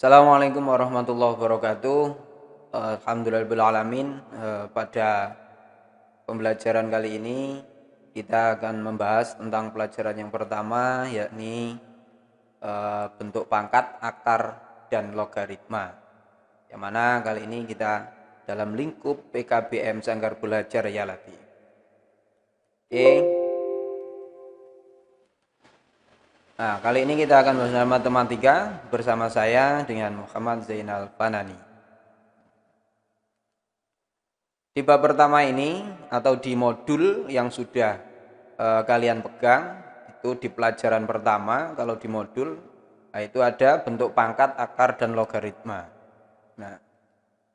Assalamualaikum warahmatullahi wabarakatuh. Alhamdulillahirrahmanirrahim. Pada pembelajaran kali ini kita akan membahas tentang pelajaran yang pertama, yakni bentuk pangkat, akar, dan logaritma. Yang mana kali ini kita dalam lingkup PKBM Sanggar Belajar Yalati. Oke. Nah, kali ini kita akan belajar matematika bersama saya dengan Muhammad Zainal Fanani. Di bab pertama ini atau di modul yang sudah kalian pegang, itu di pelajaran pertama kalau di modul, itu ada bentuk pangkat, akar, dan logaritma. Nah,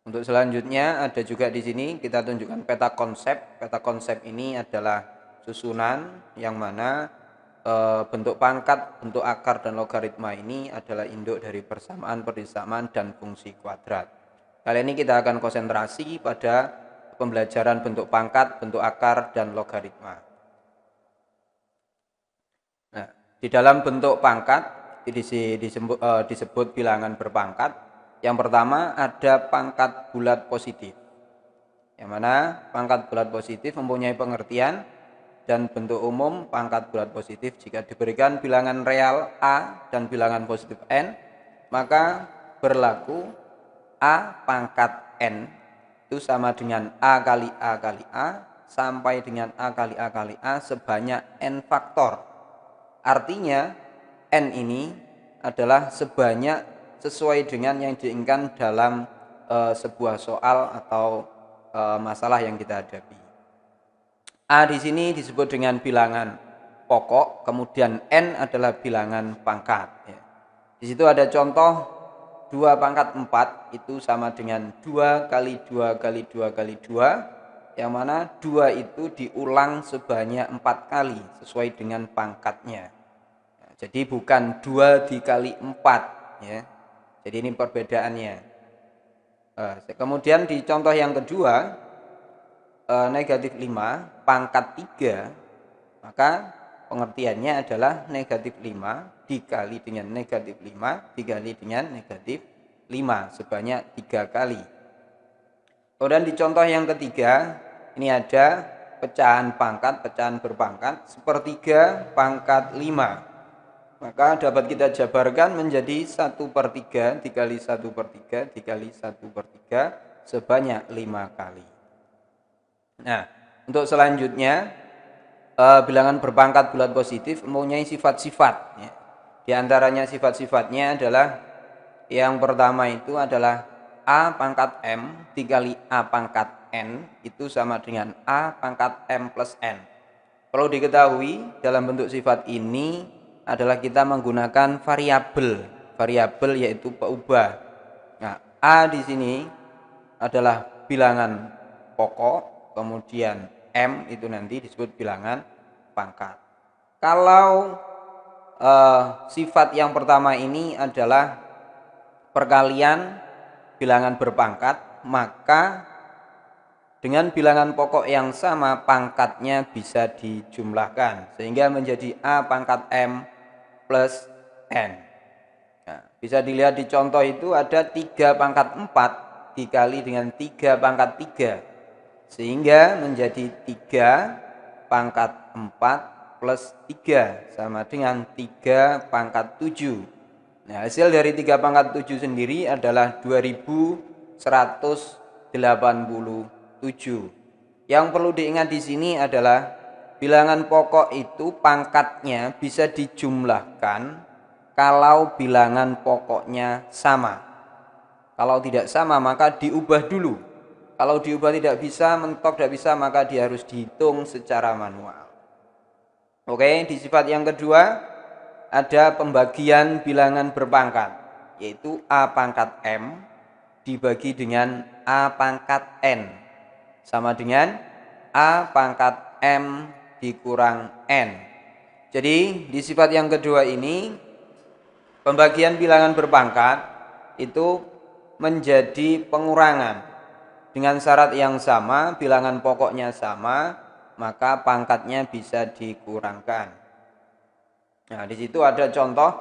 untuk selanjutnya ada juga di sini kita tunjukkan peta konsep. Peta konsep ini adalah susunan yang mana bentuk pangkat, bentuk akar, dan logaritma ini adalah induk dari persamaan, persamaan, dan fungsi kuadrat. Kali ini kita akan konsentrasi pada pembelajaran bentuk pangkat, bentuk akar, dan logaritma. Nah, di dalam bentuk pangkat disebut bilangan berpangkat. Yang pertama ada pangkat bulat positif, yang mana pangkat bulat positif mempunyai pengertian dan bentuk umum pangkat bulat positif jika diberikan bilangan real A dan bilangan positif N, maka berlaku A pangkat N itu sama dengan A kali A kali A sampai dengan A kali A kali A sebanyak N faktor. Artinya N ini adalah sebanyak sesuai dengan yang diinginkan dalam sebuah soal atau masalah yang kita hadapi. A di sini disebut dengan bilangan pokok, kemudian N adalah bilangan pangkat. Ya. Di situ ada contoh 2 pangkat 4 itu sama dengan 2 kali 2 kali 2 kali 2, yang mana 2 itu diulang sebanyak 4 kali sesuai dengan pangkatnya. Nah, jadi bukan 2 dikali 4. Ya. Jadi ini perbedaannya. Kemudian di contoh yang kedua, negatif 5 pangkat 3, maka pengertiannya adalah negatif 5 dikali dengan negatif 5 dikali dengan negatif 5 sebanyak 3 kali. Kemudian di contoh yang ketiga, ini ada pecahan pangkat, pecahan berpangkat sepertiga pangkat 5. Maka dapat kita jabarkan menjadi 1/3 dikali 1/3 dikali 1/3 sebanyak 5 kali. Nah, untuk selanjutnya bilangan berpangkat bulat positif mempunyai sifat-sifat. Ya. Di antaranya sifat-sifatnya adalah yang pertama itu adalah A pangkat M dikali A pangkat N itu sama dengan A pangkat M plus N. Perlu diketahui dalam bentuk sifat ini adalah kita menggunakan variabel yaitu peubah. Nah, A di sini adalah bilangan pokok, kemudian M itu nanti disebut bilangan pangkat. Kalau sifat yang pertama ini adalah perkalian bilangan berpangkat, maka dengan bilangan pokok yang sama pangkatnya bisa dijumlahkan sehingga menjadi A pangkat M plus N. Nah, bisa dilihat di contoh itu ada 3 pangkat 4 dikali dengan 3 pangkat 3 sehingga menjadi 3 pangkat 4 plus 3 sama dengan 3 pangkat 7. Nah, hasil dari 3 pangkat 7 sendiri adalah 2187. Yang perlu diingat di sini adalah bilangan pokok itu pangkatnya bisa dijumlahkan kalau bilangan pokoknya sama. Kalau tidak sama maka diubah dulu. Kalau diubah tidak bisa, mentok tidak bisa, maka dia harus dihitung secara manual. Oke, di sifat yang kedua ada pembagian bilangan berpangkat, yaitu A pangkat M dibagi dengan A pangkat N sama dengan A pangkat M dikurang N. Jadi di sifat yang kedua ini pembagian bilangan berpangkat itu menjadi pengurangan dengan syarat yang sama, bilangan pokoknya sama, maka pangkatnya bisa dikurangkan. Nah, di situ ada contoh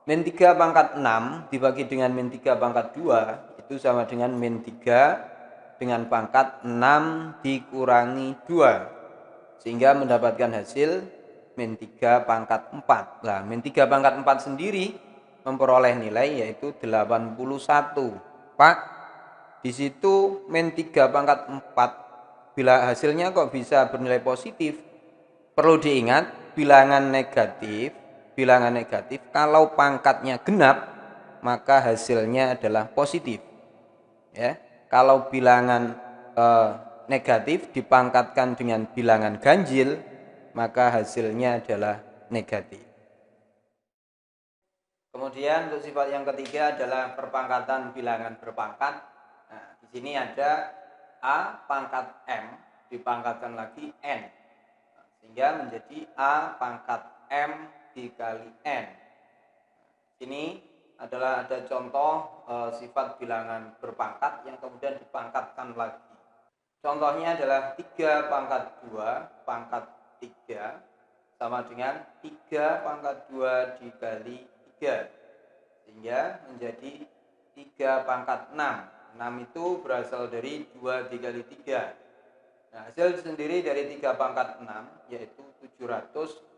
Min 3 pangkat 6 dibagi dengan min 3 pangkat 2 itu sama dengan min 3 dengan pangkat 6 dikurangi 2. Sehingga mendapatkan hasil min 3 pangkat 4. Nah, min 3 pangkat 4 sendiri memperoleh nilai yaitu 81. Pak, di situ min 3 pangkat 4 bila hasilnya kok bisa bernilai positif? Perlu diingat, bilangan negatif kalau pangkatnya genap maka hasilnya adalah positif. Ya, kalau bilangan negatif dipangkatkan dengan bilangan ganjil maka hasilnya adalah negatif. Kemudian untuk sifat yang ketiga adalah perpangkatan bilangan berpangkat. Nah, di sini ada A pangkat M dipangkatkan lagi N. Sehingga menjadi A pangkat M dikali N. Ini adalah ada contoh sifat bilangan berpangkat yang kemudian dipangkatkan lagi. Contohnya adalah 3 pangkat 2 pangkat 3 sama dengan 3 pangkat 2 dikali 3. Sehingga menjadi 3 pangkat 6. 6 itu berasal dari 2 dikali 3. Nah, hasil sendiri dari 3 pangkat 6 yaitu 729.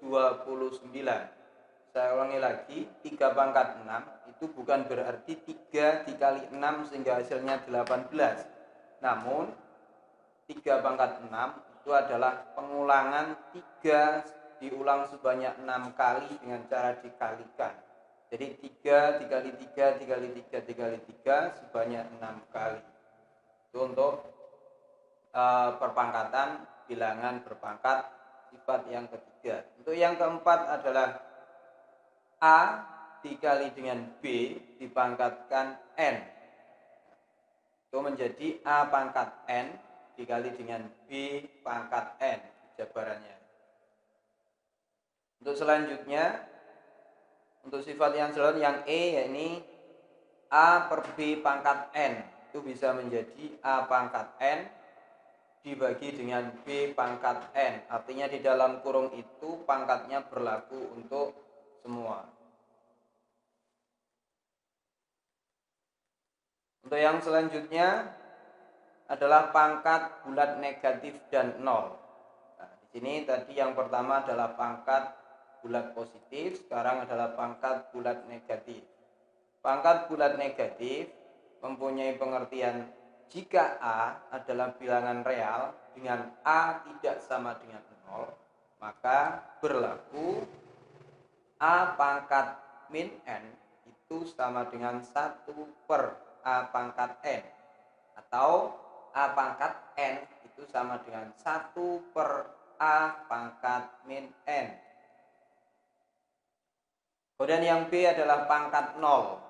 Saya ulangi lagi, 3 pangkat 6 itu bukan berarti 3 dikali 6 sehingga hasilnya 18. Namun 3 pangkat 6 itu adalah pengulangan 3 diulang sebanyak 6 kali dengan cara dikalikan. Jadi 3 dikali 3 dikali 3 dikali 3 sebanyak 6 kali. Itu untuk perpangkatan bilangan berpangkat sifat yang ketiga. Untuk yang keempat adalah A dikali dengan B dipangkatkan N. Itu menjadi A pangkat N dikali dengan B pangkat N jabarannya. Untuk selanjutnya, untuk sifat yang selanjutnya yang E yakni A per B pangkat N. Itu bisa menjadi A pangkat N dibagi dengan B pangkat N. Artinya di dalam kurung itu pangkatnya berlaku untuk semua. Untuk yang selanjutnya adalah pangkat bulat negatif dan nol. Nah, di sini tadi yang pertama adalah pangkat bulat positif, sekarang adalah pangkat bulat negatif. Pangkat bulat negatif mempunyai pengertian jika A adalah bilangan real dengan A tidak sama dengan 0, maka berlaku A pangkat min N itu sama dengan 1 per A pangkat N. Atau A pangkat N itu sama dengan 1 per A pangkat min N. Kemudian yang B adalah pangkat 0.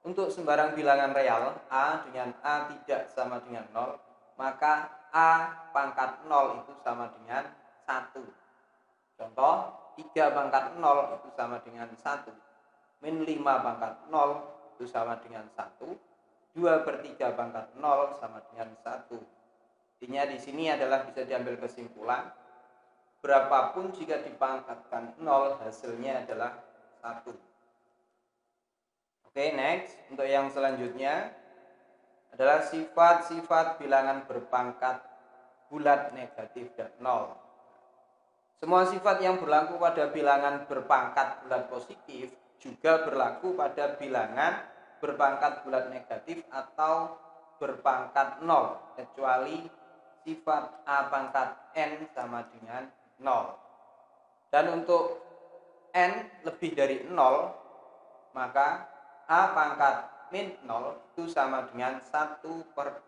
Untuk sembarang bilangan real A dengan A tidak sama dengan 0, maka A pangkat 0 itu sama dengan 1. Contoh, 3 pangkat 0 itu sama dengan 1. Min 5 pangkat 0 itu sama dengan 1. 2 per 3 pangkat 0 sama dengan 1. Intinya di sini adalah bisa diambil kesimpulan, berapapun jika dipangkatkan 0 hasilnya adalah 1. Oke, next. Untuk yang selanjutnya adalah sifat-sifat bilangan berpangkat bulat negatif dan 0. Semua sifat yang berlaku pada bilangan berpangkat bulat positif juga berlaku pada bilangan berpangkat bulat negatif atau berpangkat 0, kecuali sifat A pangkat N sama dengan 0. Dan untuk N lebih dari 0, maka A pangkat min 0 itu sama dengan 1 per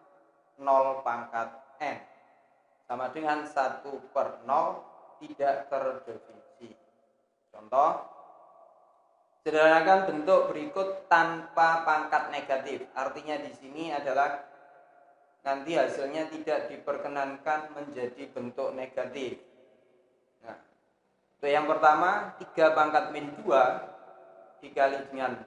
0 pangkat N. Sama dengan 1 per 0 tidak terdefinisi. Contoh, sederhanakan bentuk berikut tanpa pangkat negatif. Artinya di sini adalah nanti hasilnya tidak diperkenankan menjadi bentuk negatif. Nah, untuk yang pertama, 3 pangkat min 2 dikali dengan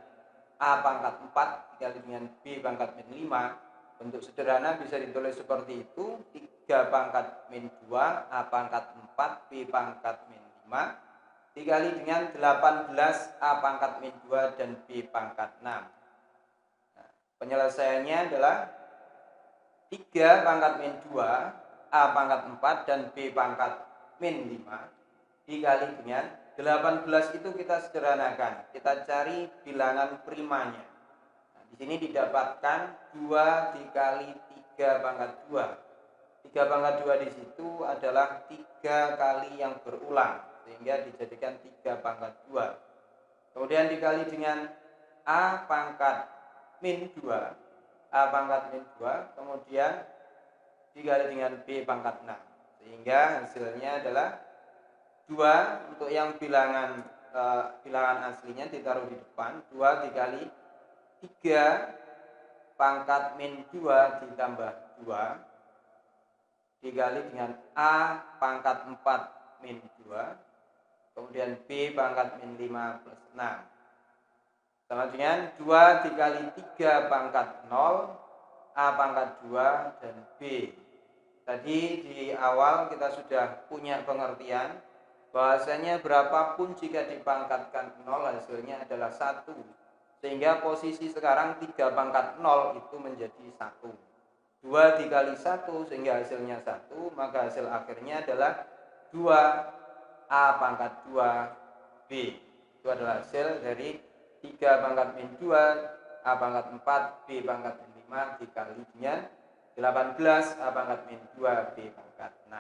A pangkat 4 dikali dengan B pangkat min 5. Bentuk sederhana bisa ditulis seperti itu. 3 pangkat min 2 A pangkat 4 B pangkat min 5 dikali dengan 18 A pangkat min 2 dan B pangkat 6. Nah, penyelesaiannya adalah 3 pangkat min 2, A pangkat 4 dan B pangkat min 5 dikali dengan 18 itu kita sederhanakan. Kita cari bilangan primanya. Nah, di sini didapatkan 2 dikali 3 pangkat 2. 3 pangkat 2 di situ adalah 3 kali yang berulang, sehingga dijadikan 3 pangkat 2. Kemudian dikali dengan A pangkat min 2, A pangkat min 2, kemudian dikali dengan B pangkat 6. Sehingga hasilnya adalah 2 untuk yang bilangan aslinya ditaruh di depan. 2 dikali 3 pangkat min 2 ditambah 2 dikali dengan A pangkat 4 min 2, kemudian B pangkat min 5 plus 6. Sama dengan 2 dikali 3 pangkat 0, A pangkat 2 dan B. Tadi di awal kita sudah punya pengertian bahwasanya berapapun jika dipangkatkan 0 hasilnya adalah 1. Sehingga posisi sekarang 3 pangkat 0 itu menjadi 1. 2 dikali 1 sehingga hasilnya 1, maka hasil akhirnya adalah 2 A pangkat 2 B. Itu adalah hasil dari 3 pangkat min 2, A pangkat 4, B pangkat min 5 dikali dengan 18 A pangkat min 2, B pangkat 6.